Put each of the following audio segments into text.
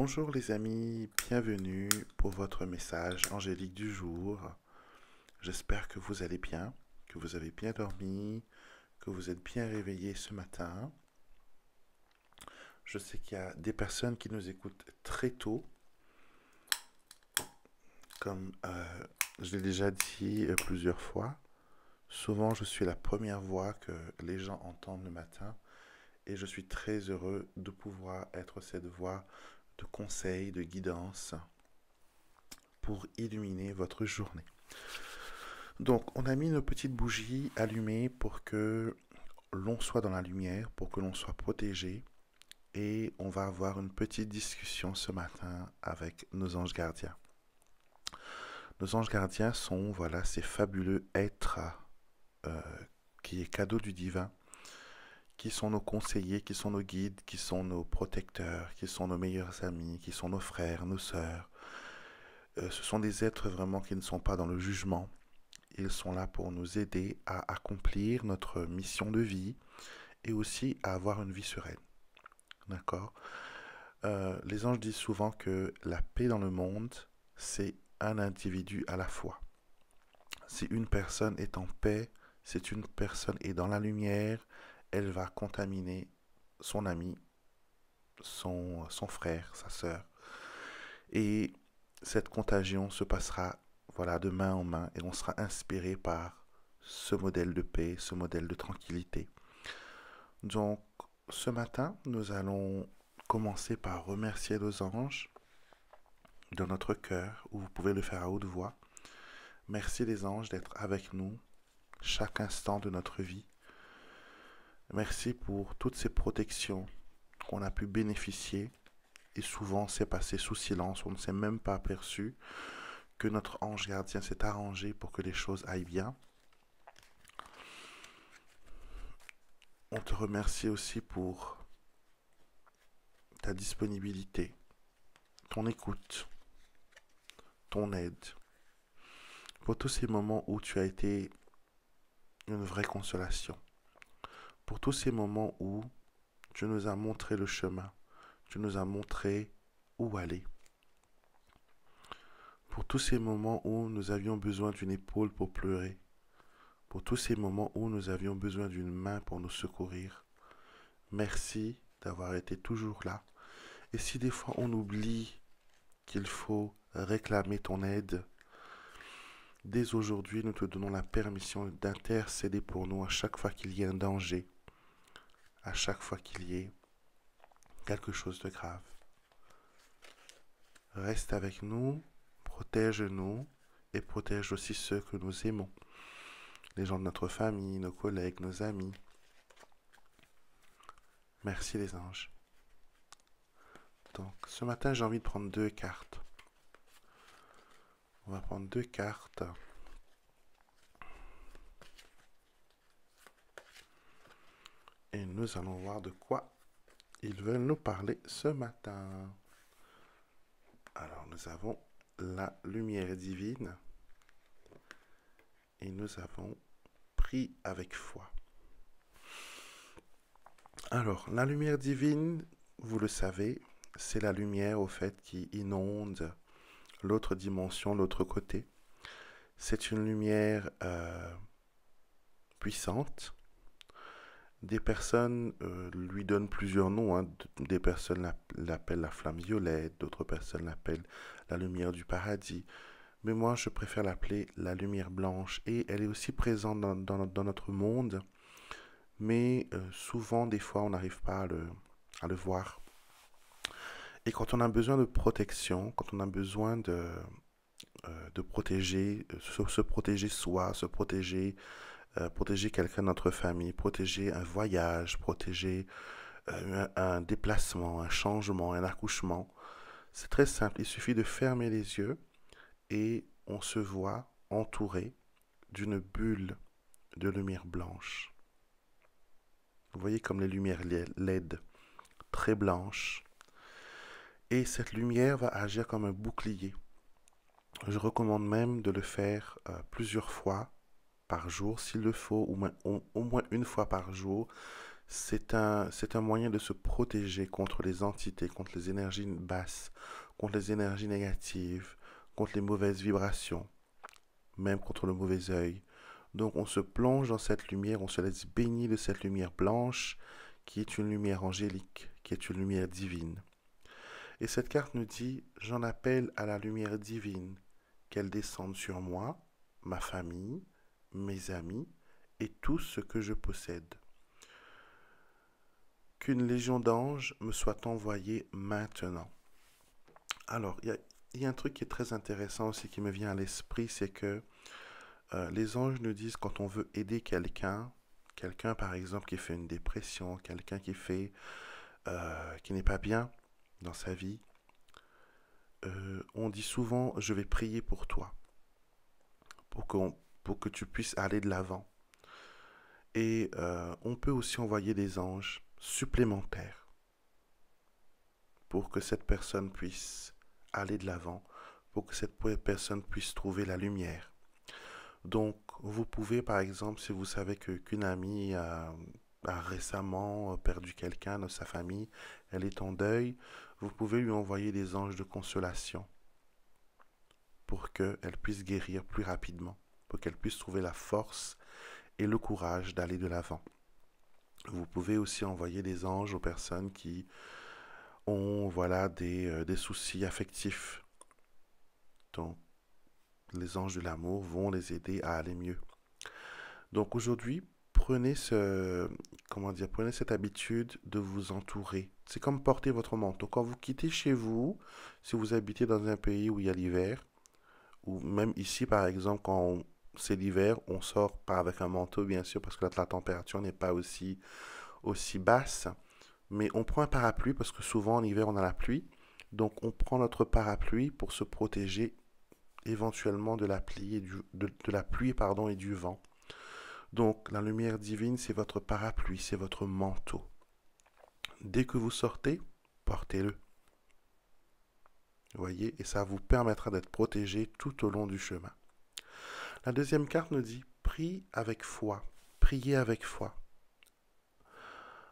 Bonjour les amis, bienvenue pour votre message angélique du jour. J'espère que vous allez bien, que vous avez bien dormi, que vous êtes bien réveillés ce matin. Je sais qu'il y a des personnes qui nous écoutent très tôt, comme je l'ai déjà dit plusieurs fois. Souvent, je suis la première voix que les gens entendent le matin et je suis très heureux de pouvoir être cette voix de conseil, de guidance pour illuminer votre journée. Donc, on a mis nos petites bougies allumées pour que l'on soit dans la lumière, pour que l'on soit protégé. Et on va avoir une petite discussion ce matin avec nos anges gardiens. Nos anges gardiens sont, voilà, ces fabuleux êtres euh, qui est cadeau du divin, qui sont nos conseillers, qui sont nos guides, qui sont nos protecteurs, qui sont nos meilleurs amis, qui sont nos frères, nos sœurs. Ce sont des êtres vraiment qui ne sont pas dans le jugement. Ils sont là pour nous aider à accomplir notre mission de vie et aussi à avoir une vie sereine. D'accord. Les anges disent souvent que la paix dans le monde, c'est un individu à la fois. Si une personne est en paix, si une personne est dans la lumière, elle va contaminer son ami, son frère, sa sœur. Et cette contagion se passera, voilà, de main en main et on sera inspiré par ce modèle de paix, ce modèle de tranquillité. Donc, ce matin, nous allons commencer par remercier nos anges de notre cœur, ou vous pouvez le faire à haute voix. Merci les anges d'être avec nous chaque instant de notre vie. Merci pour toutes ces protections qu'on a pu bénéficier et souvent c'est passé sous silence, on ne s'est même pas aperçu que notre ange gardien s'est arrangé pour que les choses aillent bien. On te remercie aussi pour ta disponibilité, ton écoute, ton aide, pour tous ces moments où tu as été une vraie consolation, pour tous ces moments où tu nous as montré le chemin, tu nous as montré où aller, pour tous ces moments où nous avions besoin d'une épaule pour pleurer, pour tous ces moments où nous avions besoin d'une main pour nous secourir. Merci d'avoir été toujours là. Et si des fois on oublie qu'il faut réclamer ton aide, dès aujourd'hui nous te donnons la permission d'intercéder pour nous à chaque fois qu'il y ait un danger, à chaque fois qu'il y ait quelque chose de grave. Reste avec nous, protège-nous et protège aussi ceux que nous aimons, les gens de notre famille, nos collègues, nos amis. Merci les anges. Donc ce matin j'ai envie de prendre deux cartes. On va prendre deux cartes. Et nous allons voir de quoi ils veulent nous parler ce matin. Alors nous avons la lumière divine et nous avons pris avec foi. Alors la lumière divine, vous le savez, c'est la lumière au fait qui inonde l'autre dimension, l'autre côté. C'est une lumière puissante. Des personnes lui donnent plusieurs noms. Hein. Des personnes l'appellent la flamme violette, d'autres personnes l'appellent la lumière du paradis. Mais moi, je préfère l'appeler la lumière blanche. Et elle est aussi présente dans notre monde. Mais souvent, des fois, on n'arrive pas à le voir. Et quand on a besoin de protection, quand on a besoin de protéger, se protéger soi, se protéger quelqu'un de notre famille, protéger un voyage, protéger un déplacement, un changement, un accouchement. C'est très simple, il suffit de fermer les yeux et on se voit entouré d'une bulle de lumière blanche. Vous voyez comme les lumières LED, très blanches. Et cette lumière va agir comme un bouclier. Je recommande même de le faire plusieurs fois par jour, s'il le faut, au moins une fois par jour. C'est un moyen de se protéger contre les entités, contre les énergies basses, contre les énergies négatives, contre les mauvaises vibrations, même contre le mauvais œil. Donc on se plonge dans cette lumière, on se laisse baigner de cette lumière blanche qui est une lumière angélique, qui est une lumière divine. Et cette carte nous dit, j'en appelle à la lumière divine, qu'elle descende sur moi, ma famille, mes amis et tout ce que je possède. Qu'une légion d'anges me soit envoyée maintenant. Alors, il y a un truc qui est très intéressant aussi qui me vient à l'esprit, c'est que les anges nous disent quand on veut aider quelqu'un, quelqu'un par exemple qui fait une dépression, quelqu'un qui n'est pas bien dans sa vie, on dit souvent je vais prier pour toi, pour pour que tu puisses aller de l'avant. Et on peut aussi envoyer des anges supplémentaires pour que cette personne puisse aller de l'avant, pour que cette personne puisse trouver la lumière. Donc, vous pouvez, par exemple, si vous savez qu'une amie a récemment perdu quelqu'un de sa famille, elle est en deuil, vous pouvez lui envoyer des anges de consolation pour qu'elle puisse guérir plus rapidement, pour qu'elle puisse trouver la force et le courage d'aller de l'avant. Vous pouvez aussi envoyer des anges aux personnes qui ont voilà, des soucis affectifs. Donc, les anges de l'amour vont les aider à aller mieux. Donc aujourd'hui, prenez cette habitude de vous entourer. C'est comme porter votre manteau. Quand vous quittez chez vous, si vous habitez dans un pays où il y a l'hiver, ou même ici par exemple, c'est l'hiver, on sort pas avec un manteau bien sûr parce que la température n'est pas aussi basse, mais on prend un parapluie parce que souvent en hiver on a la pluie. Donc on prend notre parapluie pour se protéger éventuellement de la pluie de la pluie pardon, et du vent. Donc la lumière divine, c'est votre parapluie, c'est votre manteau. Dès que vous sortez, portez-le. Vous voyez, et ça vous permettra d'être protégé tout au long du chemin. La deuxième carte nous dit, prie avec foi, priez avec foi.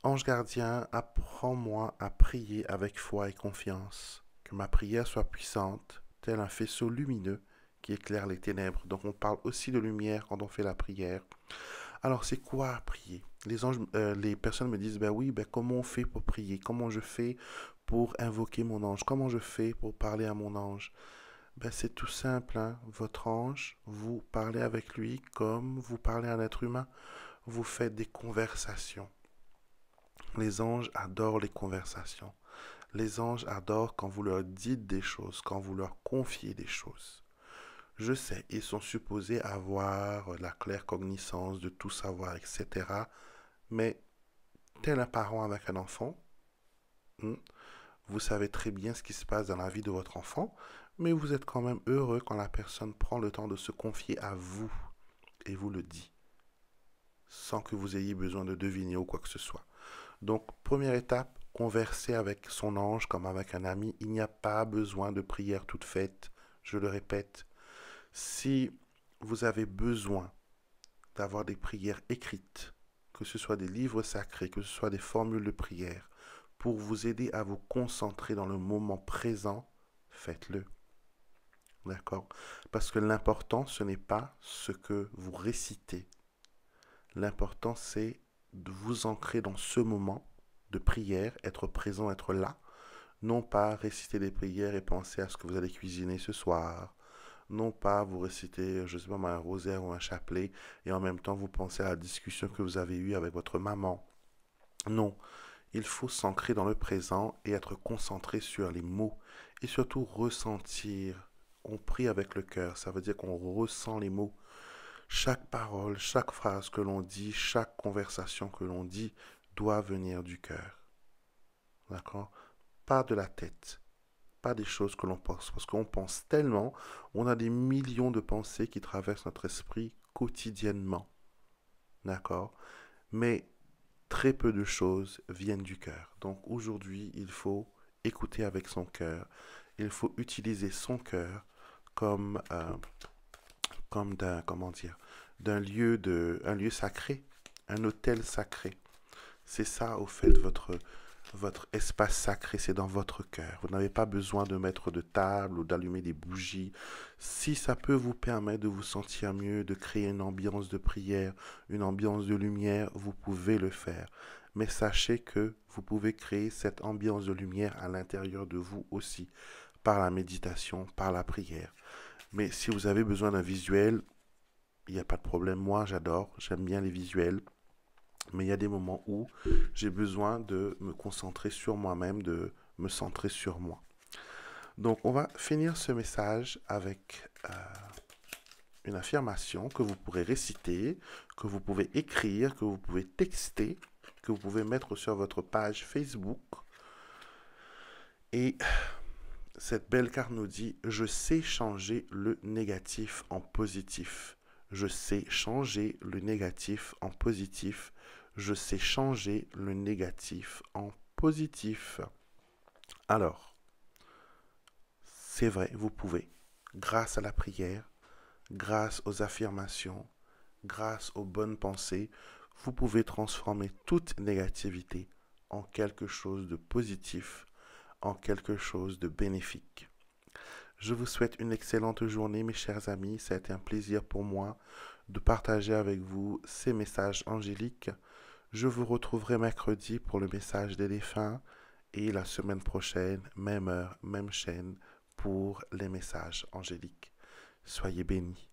Ange gardien, apprends-moi à prier avec foi et confiance, que ma prière soit puissante, tel un faisceau lumineux qui éclaire les ténèbres. Donc on parle aussi de lumière quand on fait la prière. Alors c'est quoi prier? Les personnes me disent, ben oui, ben comment on fait pour prier? Comment je fais pour invoquer mon ange? Comment je fais pour parler à mon ange? Ben c'est tout simple, hein. Votre ange, vous parlez avec lui comme vous parlez à un être humain. Vous faites des conversations. Les anges adorent les conversations. Les anges adorent quand vous leur dites des choses, quand vous leur confiez des choses. Je sais, ils sont supposés avoir la claire cognizance de tout savoir, etc. Mais tel un parent avec un enfant, hmm, vous savez très bien ce qui se passe dans la vie de votre enfant, mais vous êtes quand même heureux quand la personne prend le temps de se confier à vous et vous le dit, sans que vous ayez besoin de deviner ou quoi que ce soit. Donc, première étape, converser avec son ange comme avec un ami. Il n'y a pas besoin de prière toute faite. Je le répète, si vous avez besoin d'avoir des prières écrites, que ce soit des livres sacrés, que ce soit des formules de prière, pour vous aider à vous concentrer dans le moment présent, faites-le. D'accord? Parce que l'important, ce n'est pas ce que vous récitez. L'important, c'est de vous ancrer dans ce moment de prière, être présent, être là. Non pas réciter des prières et penser à ce que vous allez cuisiner ce soir. Non pas vous réciter, je sais pas, un rosaire ou un chapelet et en même temps vous pensez à la discussion que vous avez eue avec votre maman. Non, il faut s'ancrer dans le présent et être concentré sur les mots et surtout ressentir. On prie avec le cœur, ça veut dire qu'on ressent les mots. Chaque parole, chaque phrase que l'on dit, chaque conversation que l'on dit doit venir du cœur. D'accord? Pas de la tête, pas des choses que l'on pense. Parce qu'on pense tellement, on a des millions de pensées qui traversent notre esprit quotidiennement. D'accord? Mais très peu de choses viennent du cœur. Donc aujourd'hui, il faut écouter avec son cœur. Il faut utiliser son cœur comme, comment dire, un lieu sacré, un autel sacré. C'est ça, au fait, votre espace sacré, c'est dans votre cœur. Vous n'avez pas besoin de mettre de table ou d'allumer des bougies. Si ça peut vous permettre de vous sentir mieux, de créer une ambiance de prière, une ambiance de lumière, vous pouvez le faire. Mais sachez que vous pouvez créer cette ambiance de lumière à l'intérieur de vous aussi, par la méditation, par la prière. Mais si vous avez besoin d'un visuel, il n'y a pas de problème. Moi, j'adore, j'aime bien les visuels. Mais il y a des moments où j'ai besoin de me concentrer sur moi-même, de me centrer sur moi. Donc, on va finir ce message avec une affirmation que vous pourrez réciter, que vous pouvez écrire, que vous pouvez texter, que vous pouvez mettre sur votre page Facebook. Et cette belle carte nous dit, je sais changer le négatif en positif. Je sais changer le négatif en positif. Je sais changer le négatif en positif. Alors, c'est vrai, vous pouvez, grâce à la prière, grâce aux affirmations, grâce aux bonnes pensées, vous pouvez transformer toute négativité en quelque chose de positif, en quelque chose de bénéfique. Je vous souhaite une excellente journée, mes chers amis. Ça a été un plaisir pour moi de partager avec vous ces messages angéliques. Je vous retrouverai mercredi pour le message des défunts et la semaine prochaine, même heure, même chaîne, pour les messages angéliques. Soyez bénis.